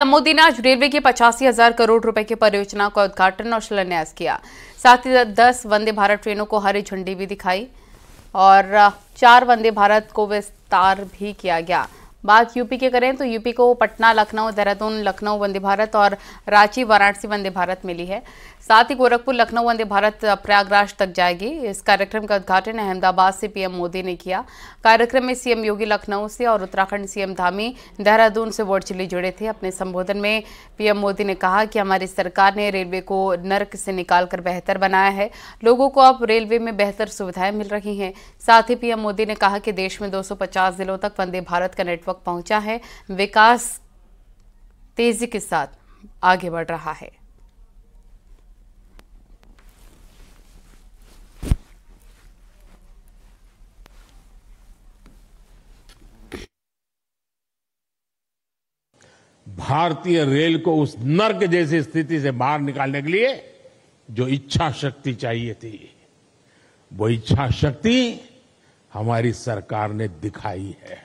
मोदी ने आज रेलवे की 85,000 करोड़ रुपए की परियोजना का उद्घाटन और शिलान्यास किया। साथ ही 10 वंदे भारत ट्रेनों को हरी झंडी भी दिखाई और 4 वंदे भारत को विस्तार भी किया गया। बात यूपी के करें तो यूपी को पटना, लखनऊ, देहरादून, लखनऊ वंदे भारत और रांची, वाराणसी वंदे भारत मिली है। साथ ही गोरखपुर, लखनऊ वंदे भारत प्रयागराज तक जाएगी। इस कार्यक्रम का उद्घाटन अहमदाबाद से पीएम मोदी ने किया। कार्यक्रम में सीएम योगी लखनऊ से और उत्तराखंड सीएम धामी देहरादून से वर्चुअली जुड़े थे। अपने संबोधन में पीएम मोदी ने कहा कि हमारी सरकार ने रेलवे को नर्क से निकालकर बेहतर बनाया है। लोगों को अब रेलवे में बेहतर सुविधाएं मिल रही हैं। साथ ही पीएम मोदी ने कहा कि देश में 250 जिलों तक वंदे भारत का नेटवर्क पहुंचा है। विकास तेजी के साथ आगे बढ़ रहा है। भारतीय रेल को उस नर्क जैसी स्थिति से बाहर निकालने के लिए जो इच्छा शक्ति चाहिए थी, वो इच्छा शक्ति हमारी सरकार ने दिखाई है।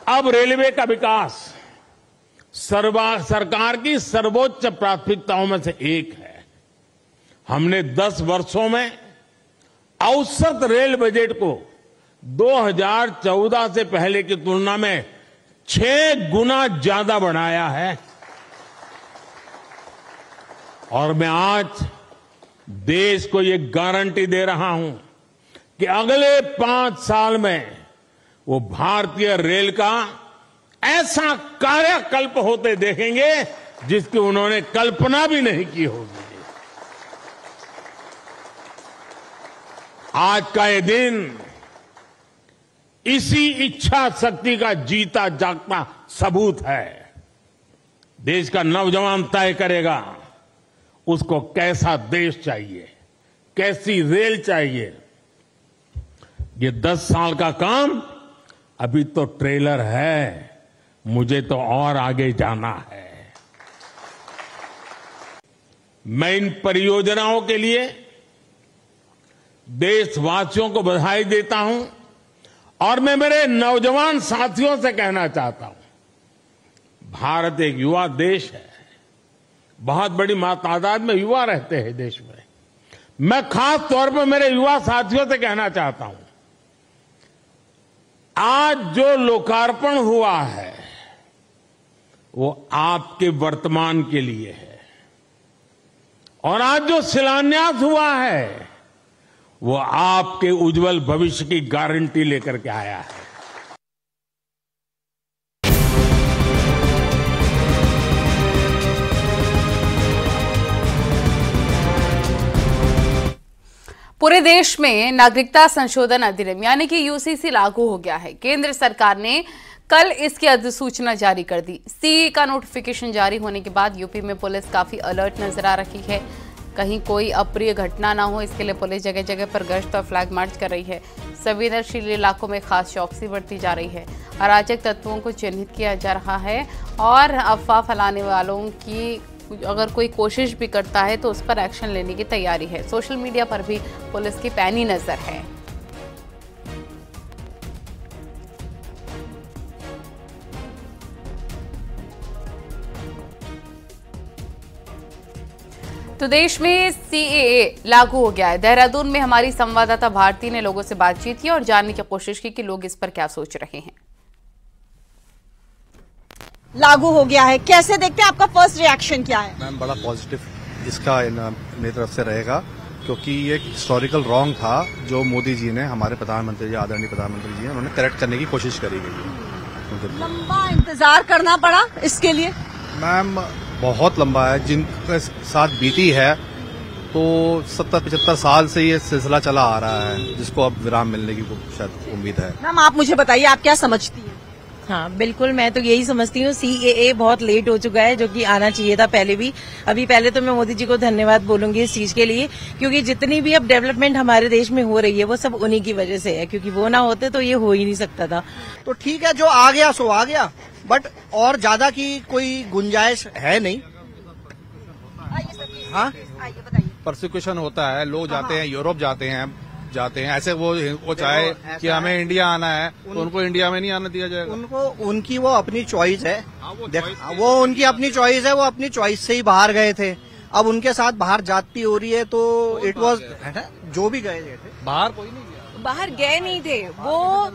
अब रेलवे का विकास सरकार की सर्वोच्च प्राथमिकताओं में से एक है। हमने 10 वर्षों में औसत रेल बजट को 2014 से पहले की तुलना में 6 गुना ज्यादा बढ़ाया है। और मैं आज देश को ये गारंटी दे रहा हूं कि अगले 5 साल में वो भारतीय रेल का ऐसा कायाकल्प होते देखेंगे जिसकी उन्होंने कल्पना भी नहीं की होगी। आज का ये दिन इसी इच्छा शक्ति का जीता जागता सबूत है। देश का नौजवान तय करेगा उसको कैसा देश चाहिए, कैसी रेल चाहिए। ये 10 साल का काम अभी तो ट्रेलर है, मुझे तो और आगे जाना है। मैं इन परियोजनाओं के लिए देशवासियों को बधाई देता हूं और मैं मेरे नौजवान साथियों से कहना चाहता हूं, भारत एक युवा देश है। बहुत बड़ी तादाद में युवा रहते हैं देश में। मैं खास तौर पर मेरे युवा साथियों से कहना चाहता हूं, आज जो लोकार्पण हुआ है वो आपके वर्तमान के लिए है और आज जो शिलान्यास हुआ है वो आपके उज्जवल भविष्य की गारंटी लेकर के आया है। पूरे देश में नागरिकता संशोधन अधिनियम यानी कि यूसीसी लागू हो गया है। केंद्र सरकार ने कल इसकी अधिसूचना जारी कर दी। सीए का नोटिफिकेशन जारी होने के बाद यूपी में पुलिस काफी अलर्ट नजर आ रही है। कहीं कोई अप्रिय घटना ना हो, इसके लिए पुलिस जगह जगह पर गश्त और फ्लैग मार्च कर रही है। संवेदनशील इलाकों में खास चौकसी बरती जा रही है। अराजक तत्वों को चिन्हित किया जा रहा है और अफवाह फैलाने वालों की अगर कोई कोशिश भी करता है तो उस पर एक्शन लेने की तैयारी है। सोशल मीडिया पर भी पुलिस की पैनी नजर है। तो देश में सीएए लागू हो गया है। देहरादून में हमारी संवाददाता भारती ने लोगों से बातचीत की और जानने की कोशिश की कि लोग इस पर क्या सोच रहे हैं। लागू हो गया है, कैसे देखते हैं, आपका फर्स्ट रिएक्शन क्या है? मैम बड़ा पॉजिटिव इसका मेरी तरफ से रहेगा, क्योंकि ये हिस्टोरिकल रॉन्ग था जो मोदी जी ने, हमारे प्रधानमंत्री जी, आदरणीय प्रधानमंत्री जी, उन्होंने करेक्ट करने की कोशिश करी गई है। लंबा इंतजार करना पड़ा इसके लिए? मैम बहुत लंबा है, जिनके साथ बीती है तो 70-75 साल से ये सिलसिला चला आ रहा है, जिसको अब विराम मिलने की शायद उम्मीद है। मैम आप मुझे बताइए, आप क्या समझती हैं? हाँ बिल्कुल, मैं तो यही समझती हूँ। सीएए बहुत लेट हो चुका है, जो कि आना चाहिए था पहले भी। अभी पहले तो मैं मोदी जी को धन्यवाद बोलूंगी इस चीज के लिए, क्योंकि जितनी भी अब डेवलपमेंट हमारे देश में हो रही है वो सब उन्हीं की वजह से है, क्योंकि वो ना होते तो ये हो ही नहीं सकता था। तो ठीक है, जो आ गया सो आ गया, बट और ज्यादा की कोई गुंजाइश है नहीं। हाँ, परसिक्यूशन होता है, लोग जाते हैं, यूरोप जाते हैं, जाते हैं। ऐसे वो चाहे कि हमें इंडिया आना है तो उनको इंडिया में नहीं आने दिया जाएगा। उनकी वो अपनी चॉइस है, वो उनकी अपनी चॉइस है, वो अपनी चॉइस से ही बाहर गए थे। अब उनके साथ बाहर जाती हो रही है तो इट वॉज जो भी गए थे, बाहर कोई नहीं गया, बाहर गए नहीं थे, वो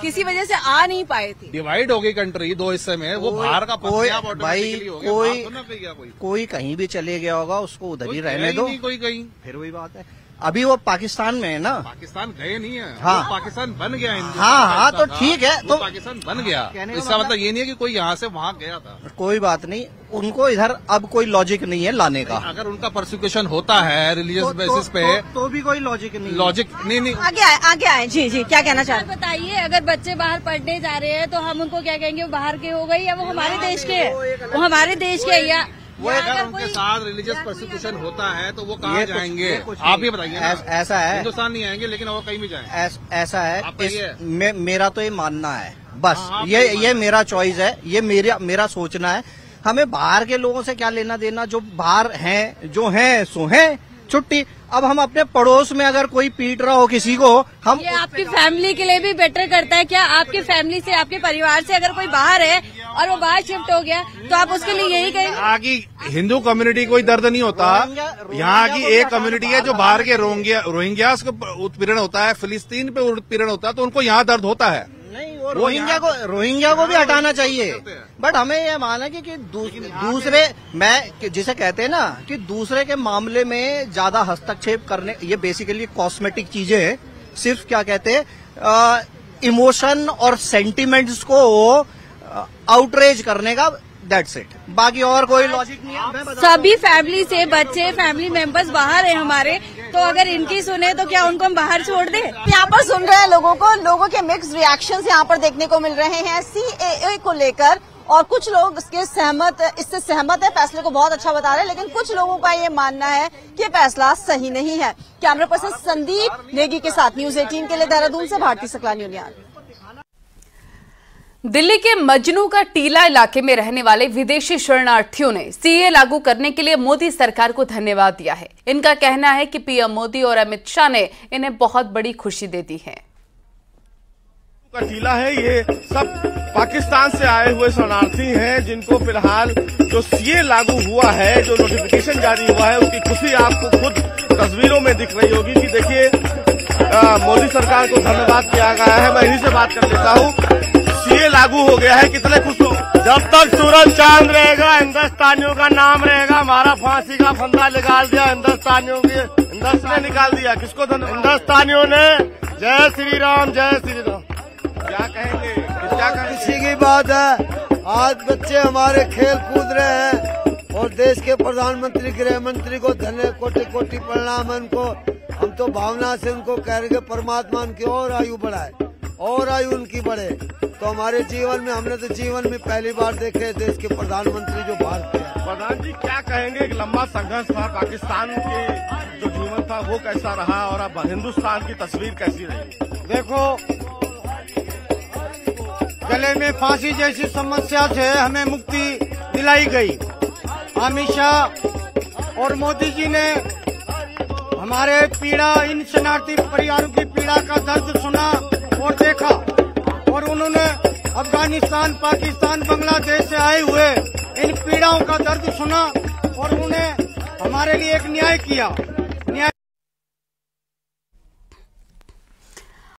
किसी वजह से आ नहीं पाए थे। डिवाइड हो गई कंट्री 2 हिस्से में, वो बाहर का कोई कहीं भी चले गया होगा, उसको उधर ही रहने दो। कोई कहीं, फिर वही बात है, अभी वो पाकिस्तान में है ना। पाकिस्तान गए नहीं है, हाँ, पाकिस्तान बन गया। हाँ, तो ठीक है, तो पाकिस्तान बन गया, इसका मतलब ये नहीं है कि कोई यहाँ से वहाँ गया था। कोई बात नहीं, उनको इधर अब कोई लॉजिक नहीं है लाने का। अगर उनका परसिक्यूशन होता है रिलीजियस बेसिस पे तो भी कोई लॉजिक नहीं। आगे आए जी क्या कहना चाहते हैं? बताइए, अगर बच्चे बाहर पढ़ने जा रहे हैं तो हम उनको क्या कहेंगे, वो बाहर के हो गए या वो हमारे देश के, वो हमारे देश के, या वो अगर उनके साथ रिलीजियस परसिक्यूशन होता है तो वो कहाँ जाएंगे? आप ही बताइए। ऐसा है, हिंदुस्तान नहीं आएंगे लेकिन और कहीं भी जाएं। ऐसा है, मेरा तो ये मानना है, बस ये मेरा चॉइस है, ये मेरा सोचना है। हमें बाहर के लोगों से क्या लेना देना, जो बाहर हैं, जो हैं सो हैं, छुट्टी। अब हम अपने पड़ोस में अगर कोई पीट रहा हो किसी को, हम ये आपकी फैमिली के लिए भी बेटर करता है क्या? आपकी फैमिली से, आपके परिवार से अगर कोई बाहर है और वो बाहर शिफ्ट हो गया तो आप उसके लिए यही कहेंगे? यहाँ की हिंदू कम्युनिटी कोई दर्द नहीं होता। यहाँ की एक कम्युनिटी है जो बाहर के रोहिंग्यास को उत्पीड़न होता है, फिलिस्तीन पे उत्पीड़न होता है, तो उनको यहाँ दर्द होता है। नहीं, वो रोहिंग्या को भी हटाना चाहिए, बट हमें ये माना कि दूसरे, मैं जिसे कहते हैं ना कि दूसरे के मामले में ज्यादा हस्तक्षेप करने, ये बेसिकली कॉस्मेटिक चीजें हैं, सिर्फ क्या कहते हैं इमोशन और सेंटिमेंट्स को आउटरेज करने का, दैट्स इट। बाकी और कोई लॉजिक नहीं है। सभी फैमिली से बच्चे, फैमिली मेंबर्स बाहर हैं हमारे, तो अगर इनकी सुने तो क्या उनको हम बाहर छोड़ दें? यहाँ पर सुन रहे हैं लोगों के मिक्स्ड रिएक्शंस यहाँ पर देखने को मिल रहे हैं CAA को लेकर, और कुछ लोग इससे सहमत है, फैसले को बहुत अच्छा बता रहे हैं, लेकिन कुछ लोगों का ये मानना है कि फैसला सही नहीं है। कैमरा पर्सन संदीप नेगी के साथ न्यूज 18 के लिए देहरादून से भारती सकलानी उनियाल। दिल्ली के मजनू का टीला इलाके में रहने वाले विदेशी शरणार्थियों ने CAA लागू करने के लिए मोदी सरकार को धन्यवाद दिया है। इनका कहना है कि PM मोदी और अमित शाह ने इन्हें बहुत बड़ी खुशी दे दी है। का टीला है, ये सब पाकिस्तान से आए हुए शरणार्थी हैं, जिनको फिलहाल जो CAA लागू हुआ है, जो नोटिफिकेशन जारी हुआ है, उसकी खुशी आपको खुद तस्वीरों में दिख रही होगी कि देखिए मोदी सरकार को धन्यवाद किया गया है। मैं इन्हीं से बात कर लेता हूँ। CAA लागू हो गया है, कितने खुश हो? जब तक सूरज चांद रहेगा, हिंदुस्तानियों का नाम रहेगा। हमारा फांसी का फंदा निकाल दिया हिंदुस्तानियों ने निकाल दिया। किसको धन्यवाद? हिंदुस्तानियों ने। जय श्री राम, जय श्री राम। क्या कहेंगे? खुशी की बात है, आज बच्चे हमारे खेल कूद रहे हैं और देश के प्रधानमंत्री, गृह मंत्री को कोटि कोटि प्रणाम है उनको। हम तो भावना से उनको कह रहे परमात्मा उनकी और आयु बढ़ाए, और आयु उनकी बढ़े। तो हमारे जीवन में, हमने तो जीवन में पहली बार देखे देश के प्रधानमंत्री जो भारत के। प्रधान जी क्या कहेंगे? एक लंबा संघर्ष था, पाकिस्तान के जो जीवन था वो कैसा रहा, और अब हिंदुस्तान की तस्वीर कैसी रही? देखो, गले में फांसी जैसी समस्या से हमें मुक्ति दिलाई गई। अमित शाह और मोदी जी ने हमारे पीड़ा, इन शरणार्थी परिवारों की पीड़ा का दर्द सुना और देखा, और उन्होंने अफगानिस्तान, पाकिस्तान, बांग्लादेश से आए हुए इन पीड़ाओं का दर्द सुना और उन्होंने हमारे लिए एक न्याय किया।